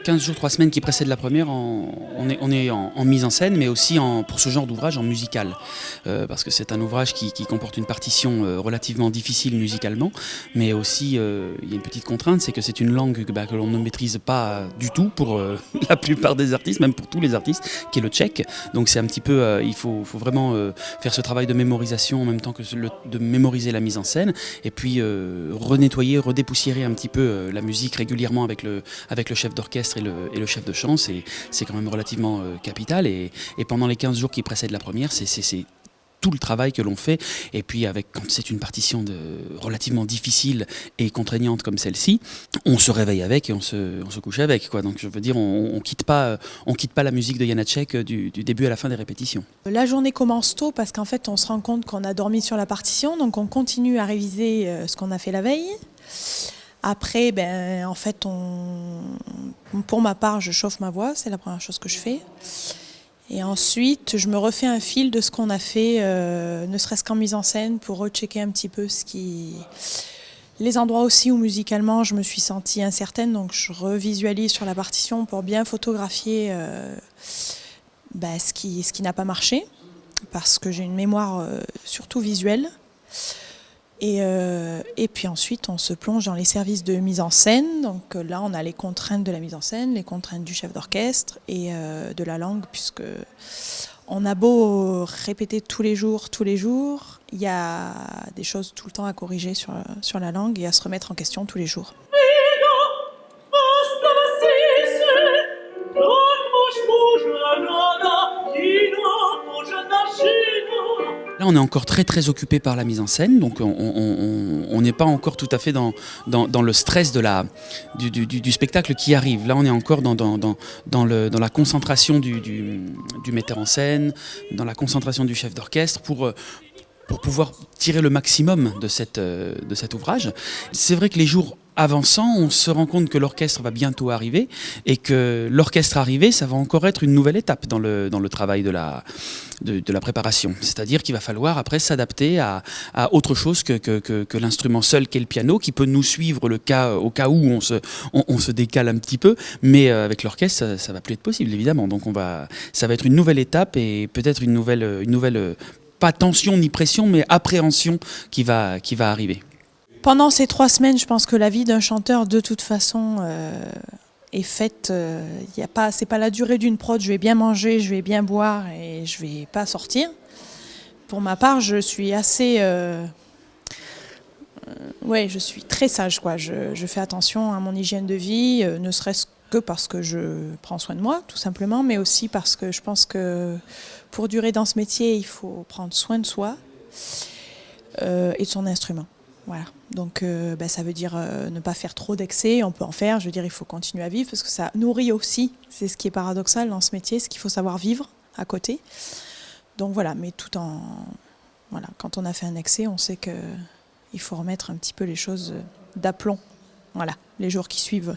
15 jours, 3 semaines qui précèdent la première, on est en mise en scène, mais aussi pour ce genre d'ouvrage en musical. Parce que c'est un ouvrage qui comporte une partition relativement difficile musicalement, mais aussi il y a une petite contrainte, c'est que c'est une langue que l'on ne maîtrise pas du tout pour la plupart des artistes, même pour tous les artistes, qui est le tchèque. Donc c'est un petit peu, il faut vraiment faire ce travail de mémorisation en même temps que de mémoriser la mise en scène, et puis renettoyer, redépoussiérer un petit peu la musique régulièrement avec le chef d'orchestre et le chef de chant. C'est quand même relativement capital, et pendant les 15 jours qui précèdent la première, c'est tout le travail que l'on fait. Et puis quand c'est une partition relativement difficile et contraignante comme celle-ci, on se réveille avec et on se couche avec, quoi. Donc je veux dire, on quitte pas la musique de Janáček du début à la fin des répétitions. La journée commence tôt parce qu'en fait on se rend compte qu'on a dormi sur la partition, donc on continue à réviser ce qu'on a fait la veille. Après, en fait, pour ma part, je chauffe ma voix, c'est la première chose que je fais. Et ensuite, je me refais un fil de ce qu'on a fait, ne serait-ce qu'en mise en scène, pour rechecker un petit peu les endroits aussi où musicalement je me suis sentie incertaine. Donc je revisualise sur la partition pour bien photographier ce qui n'a pas marché, parce que j'ai une mémoire surtout visuelle. Et puis ensuite, on se plonge dans les services de mise en scène. Donc là, on a les contraintes de la mise en scène, les contraintes du chef d'orchestre et de la langue, puisque on a beau répéter tous les jours, il y a des choses tout le temps à corriger sur la langue et à se remettre en question tous les jours. Là, on est encore très très occupé par la mise en scène, donc on n'est pas encore tout à fait dans le stress du spectacle qui arrive. Là, on est encore dans la concentration du metteur en scène, dans la concentration du chef d'orchestre pour pouvoir tirer le maximum de cet ouvrage. C'est vrai que les jours avançant, on se rend compte que l'orchestre va bientôt arriver, et que l'orchestre arrivé, ça va encore être une nouvelle étape dans le travail de la préparation. C'est-à-dire qu'il va falloir après s'adapter à autre chose que l'instrument seul qu'est le piano, qui peut nous suivre au cas où on se décale un petit peu, mais avec l'orchestre, ça va plus être possible, évidemment. Donc ça va être une nouvelle étape, et peut-être une nouvelle pas tension ni pression, mais appréhension qui va arriver. Pendant ces 3 semaines, je pense que la vie d'un chanteur, de toute façon, est faite. C'est pas la durée d'une prod. Je vais bien manger, je vais bien boire et je vais pas sortir. Pour ma part, je suis assez, je suis très sage, quoi. Je fais attention à mon hygiène de vie, ne serait-ce que parce que je prends soin de moi, tout simplement, mais aussi parce que je pense que pour durer dans ce métier, il faut prendre soin de soi et de son instrument. Voilà. Donc ça veut dire ne pas faire trop d'excès, on peut en faire, je veux dire il faut continuer à vivre parce que ça nourrit aussi, c'est ce qui est paradoxal dans ce métier, c'est qu'il faut savoir vivre à côté. Donc voilà, mais quand on a fait un excès, on sait qu'il faut remettre un petit peu les choses d'aplomb, voilà, les jours qui suivent.